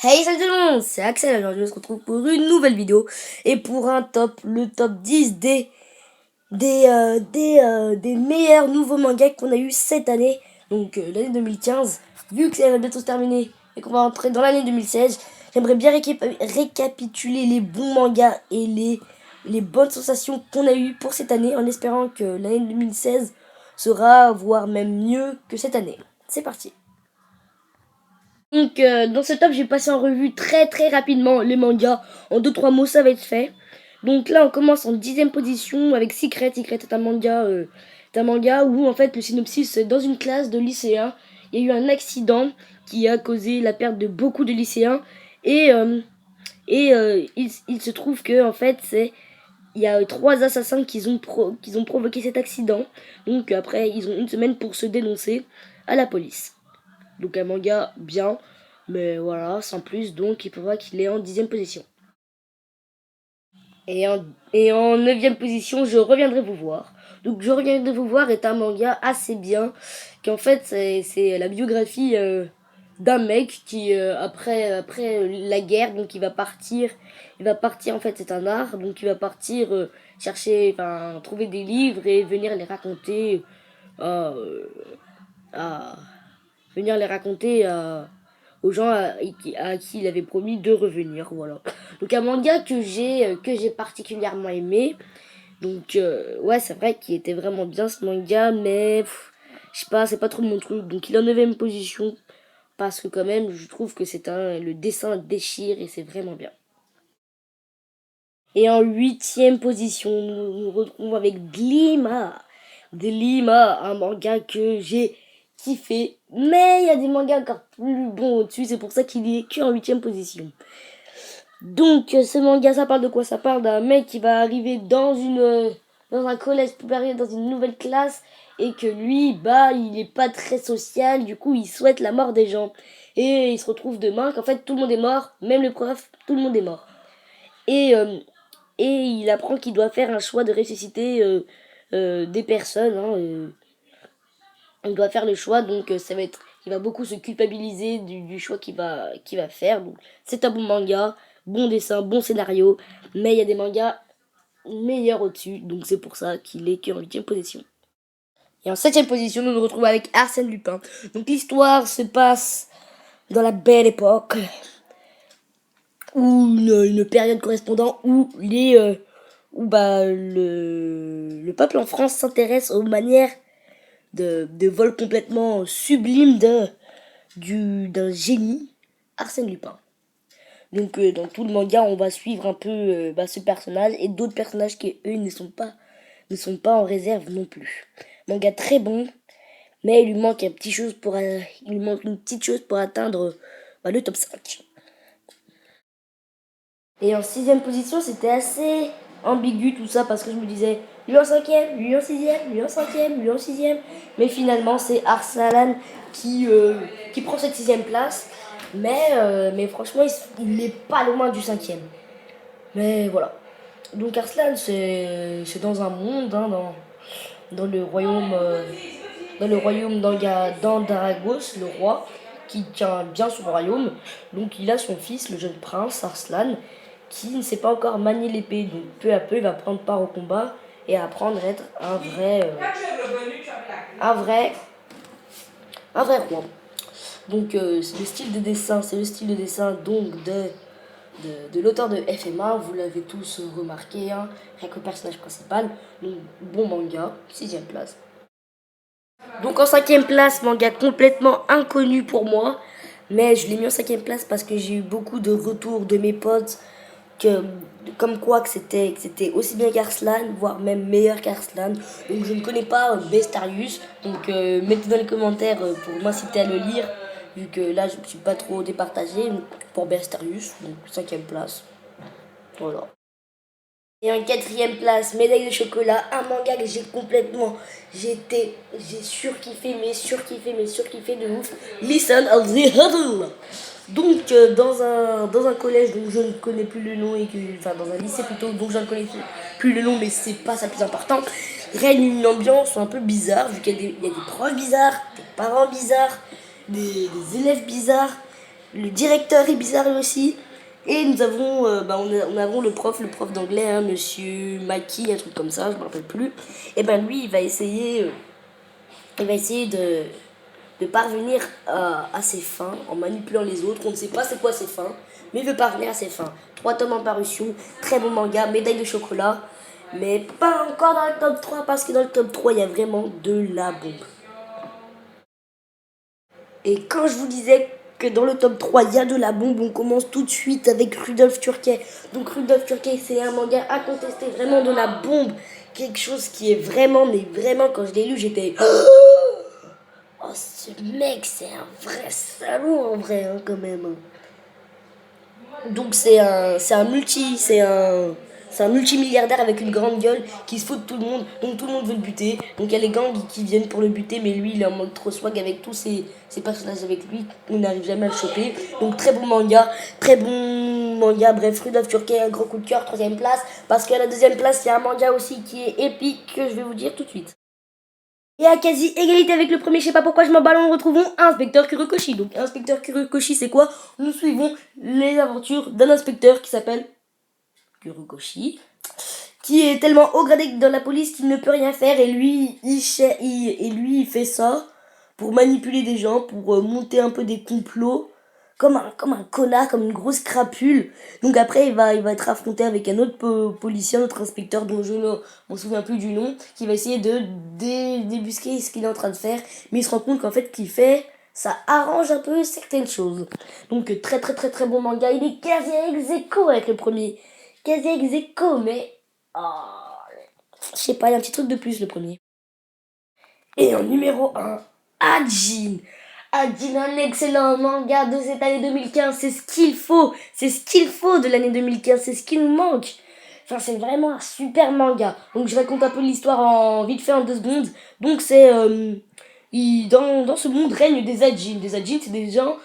Hey salut tout le monde, c'est Axel, aujourd'hui on se retrouve pour une nouvelle vidéo et pour le top 10 des meilleurs nouveaux mangas qu'on a eu cette année, donc l'année 2015. Vu que ça va bientôt se terminer et qu'on va entrer dans l'année 2016, j'aimerais bien récapituler les bons mangas et les bonnes sensations qu'on a eues pour cette année, en espérant que l'année 2016 sera, voire même mieux que cette année. C'est parti. Donc dans ce top, j'ai passé en revue très rapidement les mangas. En 2-3 mots, ça va être fait. Donc là, on commence en 10e position avec Secret. Secret est un manga où en fait le synopsis, c'est dans une classe de lycéens, il y a eu un accident qui a causé la perte de beaucoup de lycéens. Et, il se trouve que en fait, il y a 3 assassins qui ont provoqué cet accident. Donc après, ils ont une semaine pour se dénoncer à la police. Donc un manga bien, mais voilà, sans plus, donc il faudra qu'il est en 10e position. Et en 9e position, je reviendrai vous voir. Donc je reviendrai vous voir est un manga assez bien, qui en fait c'est la biographie d'un mec qui après la guerre, donc il va partir en fait, c'est un art, donc il va partir chercher, enfin trouver des livres et venir les raconter à, à venir les raconter aux gens à qui il avait promis de revenir. Voilà. Donc un manga que j'ai particulièrement aimé. Donc ouais, c'est vrai qu'il était vraiment bien ce manga, mais je sais pas, c'est pas trop mon truc. Donc il est en 9ème position parce que quand même je trouve que le dessin déchire et c'est vraiment bien. Et en 8ème position, nous nous retrouvons avec Gleema. Gleema, un manga que j'ai kiffé. Mais il y a des mangas encore plus bons au-dessus, c'est pour ça qu'il est que en 8ème position. Donc ce manga, ça parle de quoi? Ça parle d'un mec qui va arriver dans un collège supérieur, dans une nouvelle classe, et que lui, bah, il est pas très social, du coup, il souhaite la mort des gens. Et il se retrouve demain qu'en fait, tout le monde est mort, même le prof, tout le monde est mort. Et, euh, et il apprend qu'il doit faire un choix de ressusciter des personnes. Il doit faire le choix, donc il va beaucoup se culpabiliser du choix qu'il va faire. Donc c'est un bon manga, bon dessin, bon scénario, mais il y a des mangas meilleurs au-dessus, donc c'est pour ça qu'il est qu'en 8ème position. Et en 7ème position, nous nous retrouvons avec Arsène Lupin. Donc l'histoire se passe dans la belle époque, ou une période correspondant où le peuple en France s'intéresse aux manières de vol complètement sublime d'un génie, Arsène Lupin. Donc dans tout le manga, on va suivre un peu ce personnage et d'autres personnages qui eux ne sont pas en réserve non plus. Manga très bon, mais il lui manque une petite chose pour atteindre le top 5. Et en 6ème position, c'était assez ambigu tout ça parce que je me disais lui en 5ème, lui en 6ème, lui en 5ème, lui en 6ème. Mais finalement, c'est Arslan qui prend cette 6ème place. Mais franchement, il n'est pas loin du 5ème. Mais voilà. Donc Arslan, c'est dans un monde, dans le royaume, d'Andaragos, le roi, qui tient bien son royaume. Donc il a son fils, le jeune prince Arslan, qui ne sait pas encore manier l'épée. Donc peu à peu, il va prendre part au combat et apprendre à être un vrai roi. Donc c'est le style de dessin donc de l'auteur de FMA, vous l'avez tous remarqué, rien que le personnage principal. Donc bon manga, 6ème place. Donc en 5ème place, manga complètement inconnu pour moi, mais je l'ai mis en 5ème place parce que j'ai eu beaucoup de retours de mes potes que, comme quoi que c'était aussi bien qu'Arslan, voire même meilleur qu'Arslan. Donc je ne connais pas Bestarius, donc mettez dans les commentaires pour m'inciter à le lire, vu que là je ne suis pas trop départagé pour Bestarius, donc 5ème place. Voilà. Et en 4ème place, Médaille de chocolat, un manga que j'ai surkiffé de ouf. Listen of the Huddle. Donc dans un collège dont je ne connais plus le nom enfin dans un lycée plutôt dont je ne connais plus le nom, mais c'est pas ça plus important, règne une ambiance un peu bizarre vu qu'il y a des profs bizarres, des parents bizarres, des élèves bizarres. Le directeur est bizarre lui aussi. Et nous avons, on avons le prof d'anglais, hein, monsieur Maki, un truc comme ça, je me rappelle plus. Et ben lui, il va essayer de parvenir à ses fins en manipulant les autres. On ne sait pas c'est quoi ses fins, mais il veut parvenir à ses fins. 3 tomes en parution, très bon manga, médaille de chocolat, mais pas encore dans le top 3 parce que dans le top 3 il y a vraiment de la bombe. Et quand je vous disais que dans le top 3 il y a de la bombe, on commence tout de suite avec Rudolf Turkey. Donc Rudolf Turkey, c'est un manga à contester, vraiment de la bombe. Quelque chose qui est vraiment, mais vraiment, quand je l'ai lu, j'étais... Oh, ce mec, c'est un vrai salaud en vrai, hein, quand même. Donc c'est un multimilliardaire avec une grande gueule qui se fout de tout le monde, donc tout le monde veut le buter. Donc il y a les gangs qui viennent pour le buter, mais lui il est en mode trop swag avec tous ses personnages avec lui, on n'arrive jamais à le choper. Donc très bon manga, bref, Rudolf Turkey, un gros coup de cœur, 3ème place, parce qu'à la 2ème place il y a un manga aussi qui est épique que je vais vous dire tout de suite. Et à quasi égalité avec le premier, je sais pas pourquoi je m'en ballon, retrouvons Inspecteur Kurokoshi. Donc Inspecteur Kurokoshi c'est quoi? Nous suivons les aventures d'un inspecteur qui s'appelle Kurokoshi, qui est tellement haut gradé dans la police qu'il ne peut rien faire et lui il fait ça pour manipuler des gens, pour monter un peu des complots comme un connard, comme une grosse crapule. Donc après, il va être affronté avec un autre policier, un autre inspecteur dont je ne m'en souviens plus du nom, qui va essayer de débusquer ce qu'il est en train de faire. Mais il se rend compte qu'en fait, ce qu'il fait, ça arrange un peu certaines choses. Donc très bon manga. Il est quasi ex aequo avec le premier. Quasi ex aequo, mais... Oh, je sais pas, il y a un petit truc de plus le premier. Et en numéro 1, Hajin. Hajin, un excellent manga de cette année 2015. C'est ce qu'il faut. C'est ce qu'il faut de l'année 2015. C'est ce qui nous manque. Enfin, c'est vraiment un super manga. Donc, je raconte un peu l'histoire en vite fait en 2 secondes. Donc, c'est... dans ce monde règne des Hajin. Des Hajin, c'est des gens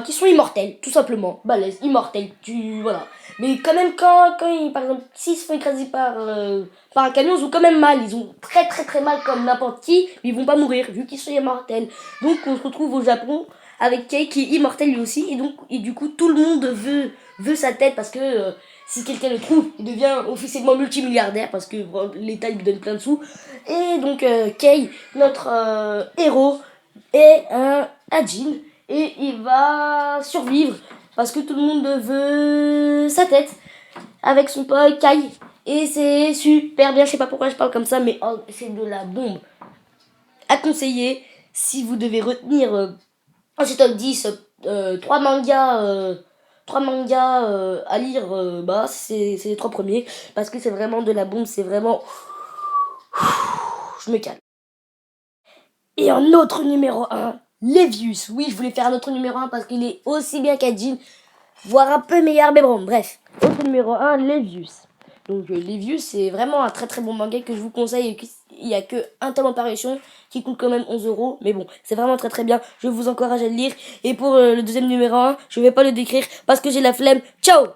qui sont immortels, tout simplement. Balèzes, immortels, voilà. Mais quand même, par exemple, s'ils se font écraser par un camion, ils ont quand même mal. Ils ont très mal comme n'importe qui, mais ils vont pas mourir, vu qu'ils sont immortels. Donc, on se retrouve au Japon avec Kei qui est immortel lui aussi. Et du coup, tout le monde veut sa tête parce que si quelqu'un le trouve, il devient officiellement multimilliardaire parce que l'État lui donne plein de sous. Et donc, Kei, notre héros, est un Hajin. Et il va survivre parce que tout le monde veut sa tête avec son pote Kai. Et c'est super bien, je sais pas pourquoi je parle comme ça, mais oh, c'est de la bombe. À conseiller, si vous devez retenir en ce top 10 3 mangas, à lire, c'est les 3 premiers. Parce que c'est vraiment de la bombe, c'est vraiment... Je me calme. Et en autre numéro 1, Levius. Oui, je voulais faire un autre numéro 1 parce qu'il est aussi bien qu'Ajin, voire un peu meilleur, mais bon, bref. Autre numéro 1, Levius. Donc Levius, c'est vraiment un très bon manga que je vous conseille. Il n'y a que un tome en parution qui coûte quand même 11 €. Mais bon, c'est vraiment très bien. Je vous encourage à le lire. Et pour le 2e numéro 1, je vais pas le décrire parce que j'ai la flemme. Ciao!